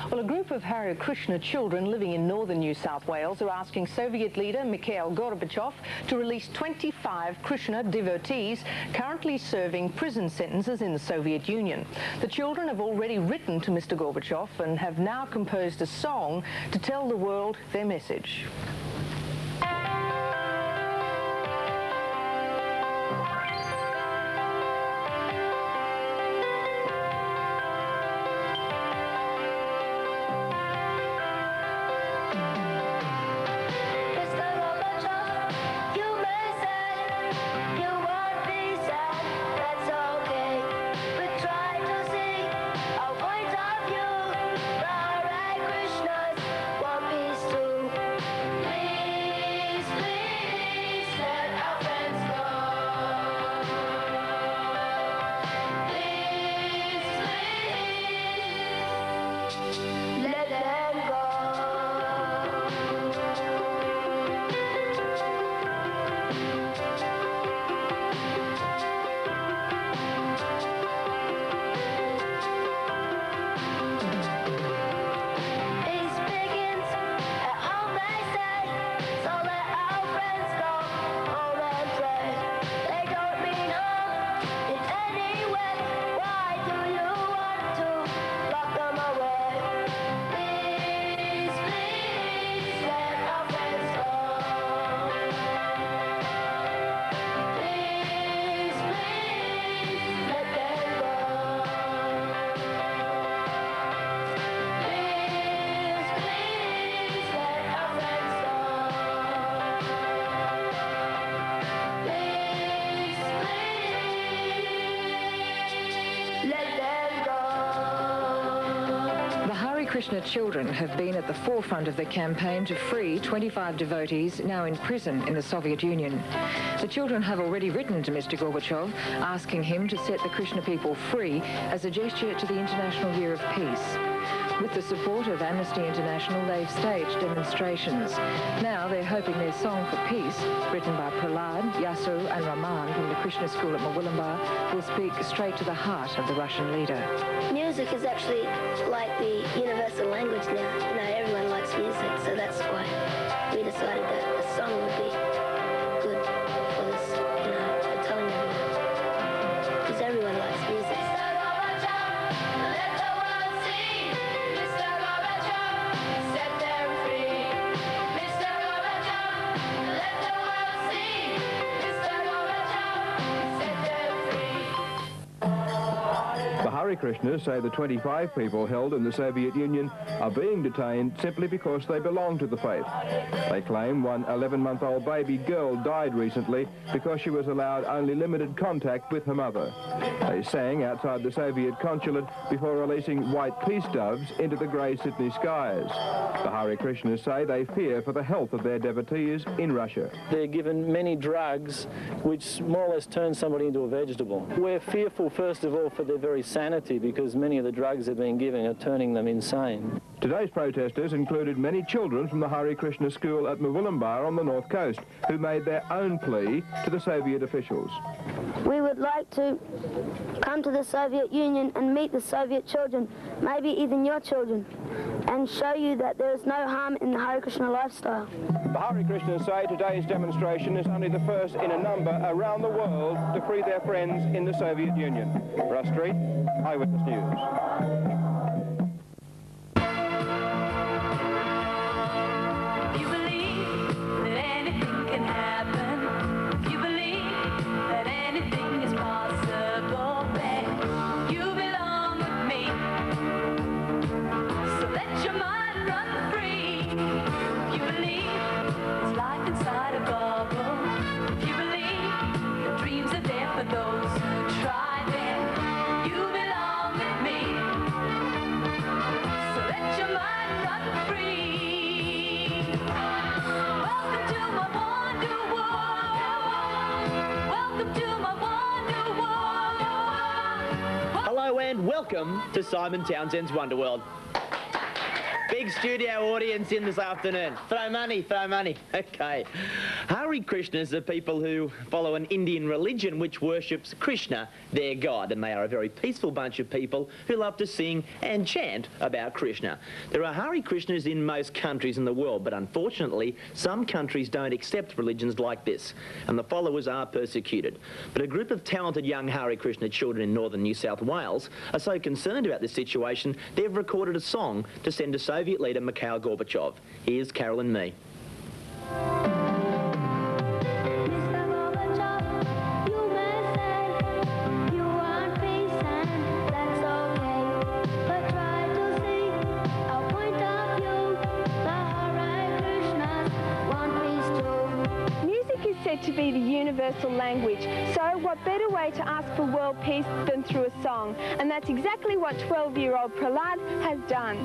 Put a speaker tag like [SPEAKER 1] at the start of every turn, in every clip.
[SPEAKER 1] Well, a group of Hare Krishna children living in northern New South Wales are asking Soviet leader Mikhail Gorbachev to release 25 Krishna devotees currently serving prison sentences in the Soviet Union. The children have already written to Mr. Gorbachev and have now composed a song to tell the world their message.
[SPEAKER 2] Krishna children have been at the forefront of the campaign to free 25 devotees now in prison in the Soviet Union. The children have already written to Mr. Gorbachev asking him to set the Krishna people free as a gesture to the International Year of Peace. With the support of Amnesty International, they've staged demonstrations. Now they're hoping their song for peace, written by Prahlada, Yasu and Raman from the Krishna school at Bhu-mandala, will speak straight to the heart of the Russian leader.
[SPEAKER 3] Music is actually like the universal language now. You know, everyone likes music, so that's why we decided that a song would be good for this, you know, for telling everyone. Because everyone likes music.
[SPEAKER 4] The Hare Krishnas say the 25 people held in the Soviet Union are being detained simply because they belong to the faith. They claim one 11-month-old baby girl died recently because she was allowed only limited contact with her mother. They sang outside the Soviet consulate before releasing white peace doves into the grey Sydney skies. The Hare Krishnas say they fear for the health of their devotees in Russia.
[SPEAKER 5] They're given many drugs which more or less turn somebody into a vegetable. We're fearful, first of all, for their very sanity, because many of the drugs they've been giving are turning them insane.
[SPEAKER 4] Today's protesters included many children from the Hare Krishna school at Bhu-mandala on the north coast, who made their own plea to the Soviet officials.
[SPEAKER 3] We would like to come to the Soviet Union and meet the Soviet children, maybe even your children, and show you that there is no harm in the Hare Krishna lifestyle.
[SPEAKER 4] The Hare Krishnas say today's demonstration is only the first in a number around the world to free their friends in the Soviet Union. Russ Street, Eyewitness News.
[SPEAKER 6] Hello and welcome to Simon Townsend's Wonderworld. Big studio audience in this afternoon. Throw money, throw money. Okay. Hare Krishnas are people who follow an Indian religion which worships Krishna, their god, and they are a very peaceful bunch of people who love to sing and chant about Krishna. There are Hare Krishnas in most countries in the world, but unfortunately, some countries don't accept religions like this, and the followers are persecuted. But a group of talented young Hare Krishna children in northern New South Wales are so concerned about this situation, they've recorded a song to send to Soviet leader Mikhail Gorbachev. Here's Carol and me.
[SPEAKER 7] Said to be the universal language, so what better way to ask for world peace than through a song? And that's exactly what 12-year-old Prahlada has done.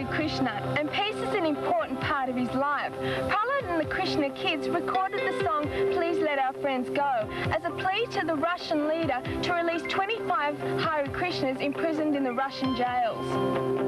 [SPEAKER 7] Krishna, and peace is an important part of his life. Prahlada and the Krishna Kids recorded the song Please Let Our Friends Go as a plea to the Russian leader to release 25 Hare Krishnas imprisoned in the Russian jails.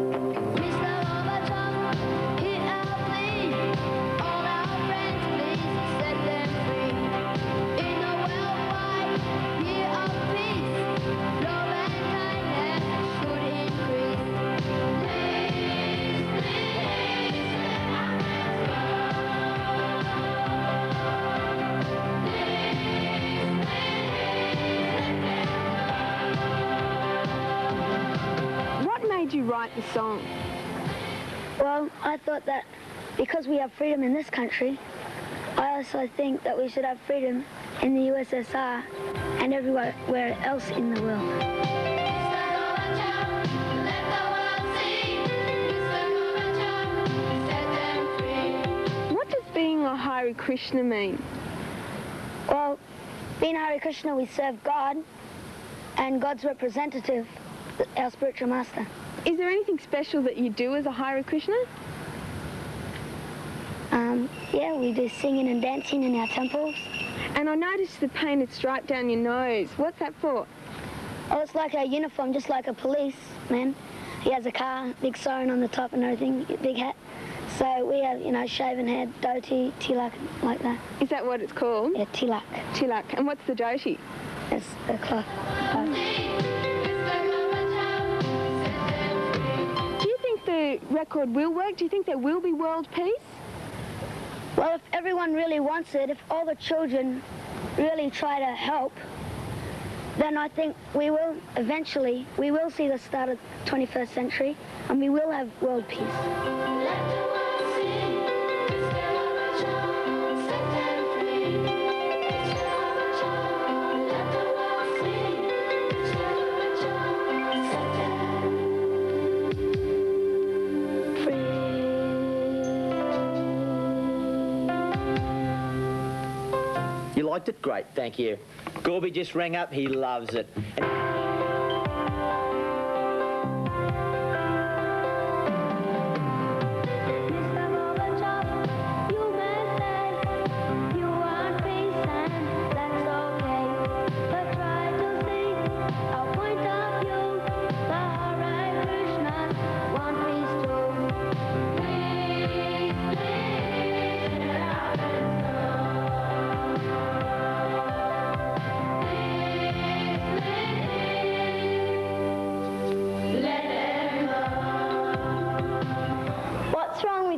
[SPEAKER 7] You write the song?
[SPEAKER 3] Well, I thought that because we have freedom in this country, I also think that we should have freedom in the USSR and everywhere else in the world.
[SPEAKER 7] What does being a Hare Krishna mean?
[SPEAKER 3] Well, being a Hare Krishna, we serve God and God's representative, our spiritual master.
[SPEAKER 7] Is there anything special that you do as a Hare Krishna?
[SPEAKER 3] Yeah, we do singing and dancing in our temples.
[SPEAKER 7] And I noticed the painted stripe down your nose. What's that for?
[SPEAKER 3] Oh, it's like a uniform, just like a policeman. He has a car, big siren on the top and everything, big hat. So we have, you know, shaven head, dhoti, tilak, like that.
[SPEAKER 7] Is that what it's called?
[SPEAKER 3] Yeah, tilak.
[SPEAKER 7] Tilak. And what's the dhoti?
[SPEAKER 3] It's a cloth.
[SPEAKER 7] The record will work? Do you think there will be world peace?
[SPEAKER 3] Well, if everyone really wants it, if all the children really try to help, then I think we will eventually, we will see the start of the 21st century and we will have world peace.
[SPEAKER 6] You liked it? Great, thank you. Gorby just rang up, he loves it.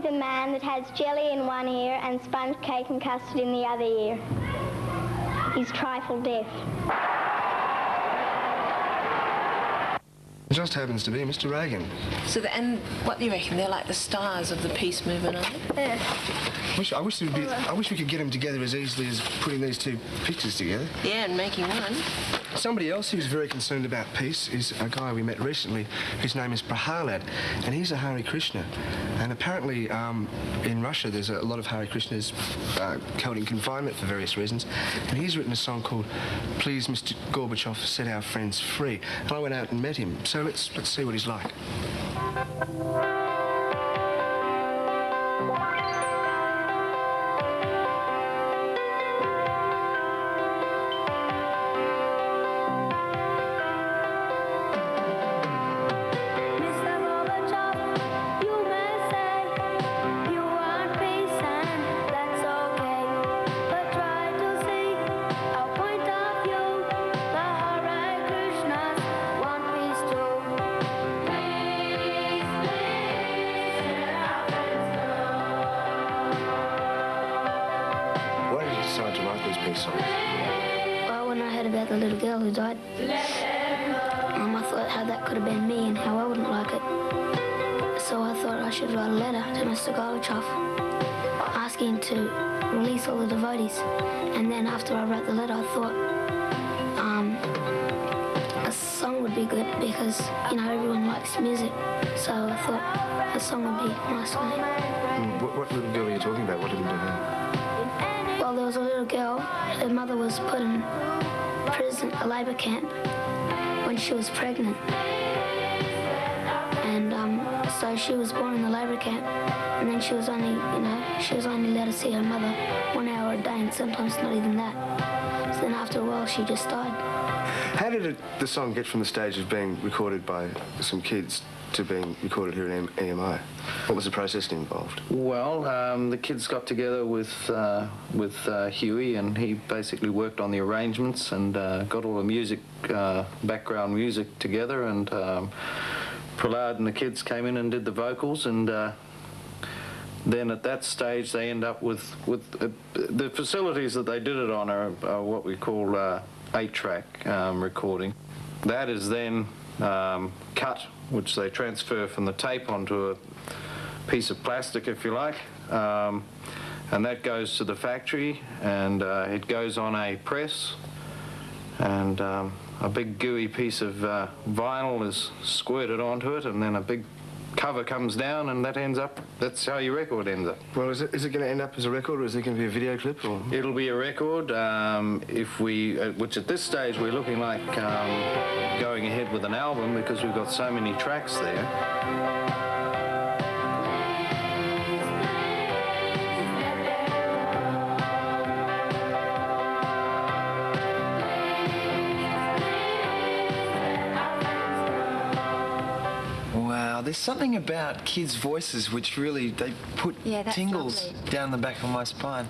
[SPEAKER 8] The man that has jelly in one ear and sponge cake and custard in the other ear. He's trifle deaf.
[SPEAKER 9] It just happens to be Mr. Reagan.
[SPEAKER 10] So, and what do you reckon? They're like the stars of the peace movement, aren't they?
[SPEAKER 3] Yeah.
[SPEAKER 9] I wish we could get them together as easily as putting these two pictures together.
[SPEAKER 10] Yeah, and making one.
[SPEAKER 9] Somebody else who's very concerned about peace is a guy we met recently whose name is Prahlada, and he's a Hare Krishna. And apparently in Russia there's a lot of Hare Krishnas held in confinement for various reasons, and he's written a song called Please Mr. Gorbachev, Set Our Friends Free. And I went out and met him, so let's see what he's like.
[SPEAKER 3] Well, when I heard about the little girl who died, I thought how that could have been me and how I wouldn't like it. So I thought I should write a letter to Mr. Gorbachev asking him to release all the devotees. And then after I wrote the letter, I thought a song would be good because, you know, everyone likes music. So I thought a song would be nice for me.
[SPEAKER 9] What little girl are you talking about? What did you do here?
[SPEAKER 3] Well, there was a little girl. Her mother was put in prison, a labour camp, when she was pregnant. And so she was born in the labour camp, and then she was only, she was only allowed to see her mother 1 hour a day, and sometimes not even that. So then after a while, she just died.
[SPEAKER 9] How did the song get from the stage of being recorded by some kids to being recorded here at EMI? What was the process involved?
[SPEAKER 11] Well, the kids got together with Huey, and he basically worked on the arrangements and got all the music, background music together, and Prahlada and the kids came in and did the vocals, and then at that stage they end up with the facilities that they did it on are what we call 8-track recording. That is then cut, which they transfer from the tape onto a piece of plastic, if you like, and that goes to the factory, and it goes on a press, and a big gooey piece of vinyl is squirted onto it, and then a big cover comes down, and that's how your record ends up.
[SPEAKER 9] Well, is it going to end up as a record, or is it going to be a video clip? Or?
[SPEAKER 11] It'll be a record, which at this stage we're looking like going ahead with an album because we've got so many tracks there.
[SPEAKER 12] There's something about kids' voices which really, they put tingles down the back of my spine.